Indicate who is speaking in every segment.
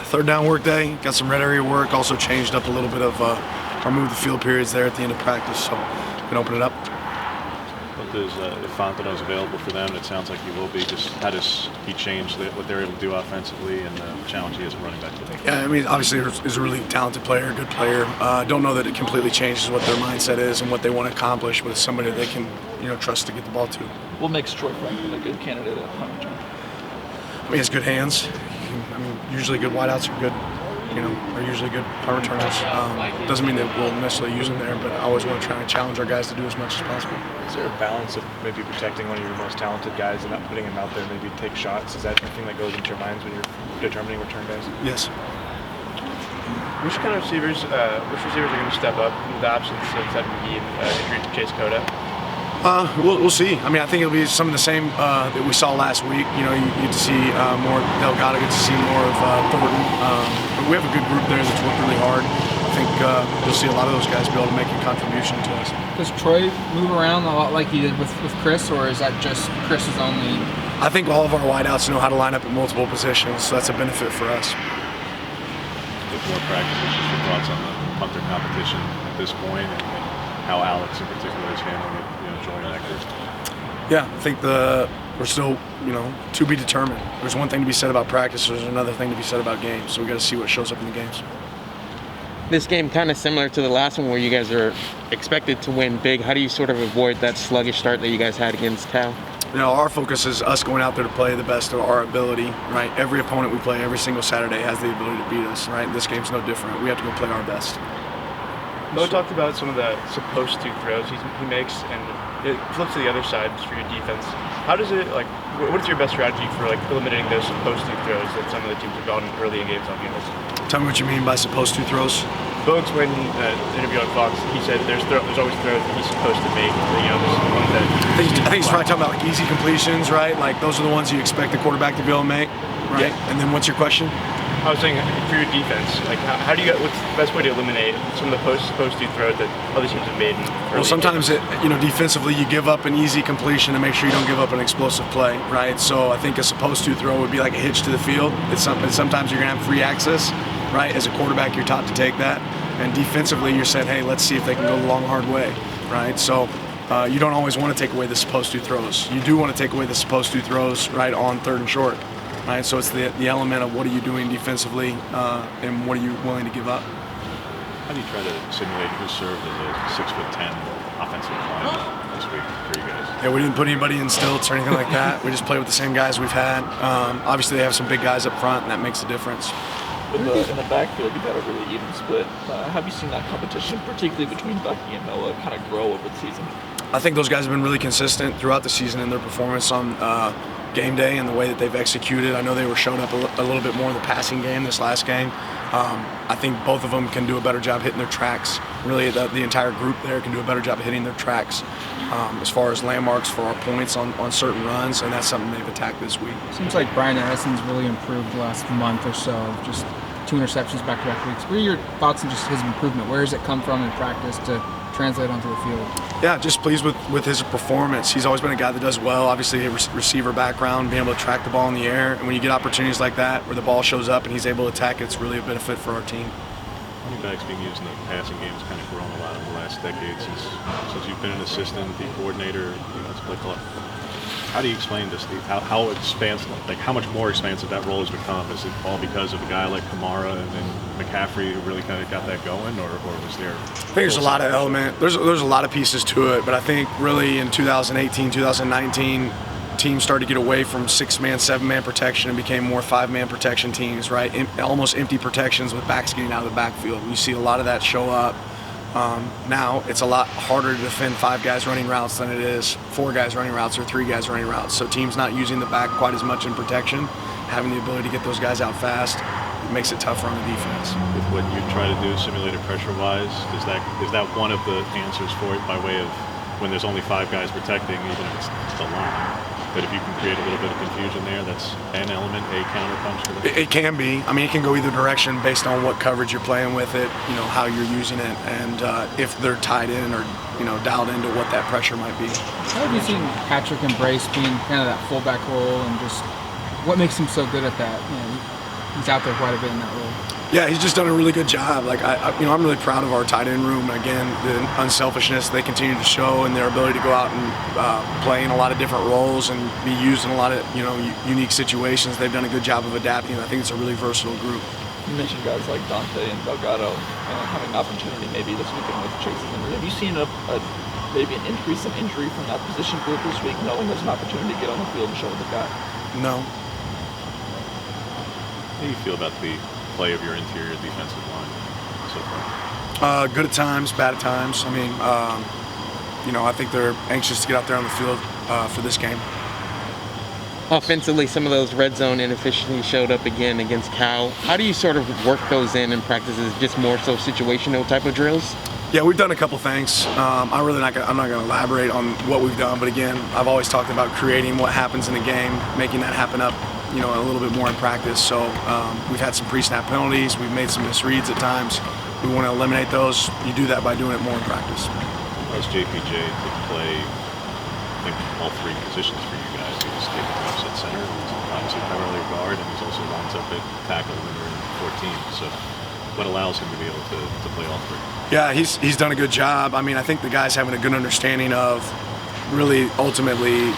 Speaker 1: third down work day. Got some red area work. Also changed up a little bit of our move the field periods there at the end of practice. So we can open it up.
Speaker 2: What does if Fontenot is available for them? It sounds like he will be. Just how does he change what they're able to do offensively and the challenge he is at running back today?
Speaker 1: Yeah, I mean, obviously he's a really talented player, good player. Don't know that it completely changes what their mindset is and what they want to accomplish, but it's somebody they can trust to get the ball to.
Speaker 3: What makes Troy Franklin a good candidate at punt return?
Speaker 1: I mean, he has good hands. I mean, usually good wideouts are good. Are usually good punt returners. Doesn't mean that we'll necessarily use them there, but I always want to try and challenge our guys to do as much as possible.
Speaker 4: Is there a balance of maybe protecting one of your most talented guys and not putting him out there, maybe take shots? Is that something that goes into your minds when you're determining return guys?
Speaker 1: Yes.
Speaker 5: Which receivers are going to step up in the absence of Ted McGee and injury to Chase Cota?
Speaker 1: We'll see. I mean, I think it'll be some of the same that we saw last week. You get to see more Delgado, get to see more of Thornton. But we have a good group there that's worked really hard. I think you'll see a lot of those guys be able to make a contribution to us.
Speaker 6: Does Troy move around a lot like he did with Chris, or is that just Chris's only?
Speaker 1: I think all of our wideouts know how to line up at multiple positions, so that's a benefit for us.
Speaker 2: With more practice, just your thoughts on the punter competition at this point and how Alex in particular is handling it, joining that group?
Speaker 1: Yeah, I think we're still, to be determined. There's one thing to be said about practice, there's another thing to be said about games, so we got to see what shows up in the games.
Speaker 7: This game kind of similar to the last one where you guys are expected to win big. How do you sort of avoid that sluggish start that you guys had against Cal?
Speaker 1: Our focus is us going out there to play the best of our ability, right? Every opponent we play every single Saturday has the ability to beat us, right? This game's no different. We have to go play our best.
Speaker 5: Mo talked about some of the supposed to throws he makes, and it flips to the other side for your defense. How does it, what is your best strategy for eliminating those supposed to throws that some of the teams have gotten early in games on you?
Speaker 1: Tell me what you mean by supposed to throws.
Speaker 5: Bo explained in the interview on Fox, he said there's always throws that he's supposed to make. There's ones that
Speaker 1: I think he's probably talking about easy completions, right? Those are the ones you expect the quarterback to be able to make, right? Yeah. And then what's your question?
Speaker 5: I was saying for your defense, how do you what's the best way to eliminate some of the supposed to throws that other teams have made?
Speaker 1: Well, sometimes defensively you give up an easy completion to make sure you don't give up an explosive play, right? So I think a supposed to throw would be like a hitch to the field. It's something. Sometimes you're gonna have free access, right? As a quarterback, you're taught to take that, and defensively you're said, hey, let's see if they can go the long hard way, right? So you don't always want to take away the supposed to throws. You do want to take away the supposed to throws right on third and short. Right, so it's the element of what are you doing defensively and what are you willing to give up.
Speaker 2: How do you try to simulate who served as a 6'10" offensive lineman this week for you guys?
Speaker 1: Yeah, we didn't put anybody in stilts or anything like that. We just played with the same guys we've had. Obviously, they have some big guys up front, and that makes a difference.
Speaker 3: In the backfield, you've got a really even split. Have you seen that competition, particularly between Bucky and Noah, kind of grow over the season?
Speaker 1: I think those guys have been really consistent throughout the season in their performance on game day and the way that they've executed. I know they were showing up a little bit more in the passing game this last game. I think both of them can do a better job hitting their tracks. Really, the entire group there can do a better job of hitting their tracks as far as landmarks for our points on certain runs, and that's something they've attacked this week.
Speaker 6: Seems like Brian Addison's really improved the last month or so, just 2 interceptions back-to-back weeks. What are your thoughts on just his improvement? Where does it come from in practice to translate onto the field?
Speaker 1: Yeah, just pleased with his performance. He's always been a guy that does well. Obviously, a receiver background, being able to track the ball in the air. And when you get opportunities like that where the ball shows up and he's able to attack, it's really a benefit for our team.
Speaker 2: Running backs being used in the passing game has kind of grown a lot in the last decade since you've been an assistant, the coordinator, it's play clock. How do you explain this, Steve? How expansive, how much more expansive that role has become? Is it all because of a guy like Kamara and then McCaffrey who really kind of got that going, or was there?
Speaker 1: I think there's a lot of element. There's a lot of pieces to it, but I think really in 2018, 2019, teams started to get away from 6-man, 7-man protection and became more 5-man protection teams, right? Almost empty protections with backs getting out of the backfield. You see a lot of that show up. Now it's a lot harder to defend 5 guys running routes than it is 4 guys running routes or 3 guys running routes. So teams not using the back quite as much in protection, having the ability to get those guys out fast, it makes it tougher on the defense.
Speaker 2: With what you try to do simulated pressure-wise, is that one of the answers for it by way of when there's only 5 guys protecting, even if it's the line? But if you can create a little bit of confusion there, that's an element, a counterpunch to that?
Speaker 1: It can be. I mean, it can go either direction based on what coverage you're playing with it, how you're using it, and if they're tied in or, dialed into what that pressure might be.
Speaker 6: How have you seen Patrick embrace being kind of that fullback role and just what makes him so good at that? he's out there quite a bit in that role.
Speaker 1: Yeah, he's just done a really good job. Like I'm really proud of our tight end room. Again, the unselfishness they continue to show and their ability to go out and play in a lot of different roles and be used in a lot of unique situations. They've done a good job of adapting. I think it's a really versatile group.
Speaker 3: You mentioned guys like Dante and Delgado having an opportunity maybe this weekend with Chase's injury. Have you seen maybe an increase in injury from that position group this week, knowing there's an opportunity to get on the field and show what they've got?
Speaker 1: No.
Speaker 2: How do you feel about the play of your interior defensive line so far?
Speaker 1: Good at times, bad at times. I mean, I think they're anxious to get out there on the field for this game.
Speaker 7: Offensively, some of those red zone inefficiencies showed up again against Cal. How do you sort of work those in practices? Just more so situational type of drills?
Speaker 1: Yeah, we've done a couple things. I'm not going to elaborate on what we've done, but again, I've always talked about creating what happens in a game, making that happen up, a little bit more in practice. So we've had some pre-snap penalties. We've made some misreads at times. We want to eliminate those. You do that by doing it more in practice.
Speaker 2: How's JPJ to play, I think, all three positions for you guys? He's taking reps at center, he's obviously primarily a guard, and he's also lines up at tackle when you're in 14. So what allows him to be able to play all three?
Speaker 1: Yeah, he's done a good job. I mean, I think the guy's having a good understanding of really ultimately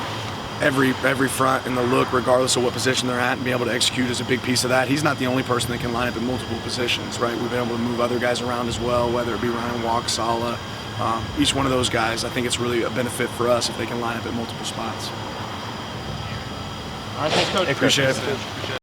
Speaker 1: every front and the look, regardless of what position they're at, and be able to execute is a big piece of that. He's not the only person that can line up in multiple positions, right? We've been able to move other guys around as well, whether it be Ryan Walk, Sala. Each one of those guys, I think it's really a benefit for us if they can line up at multiple spots.
Speaker 5: All right, thanks, Coach.
Speaker 1: Appreciate it.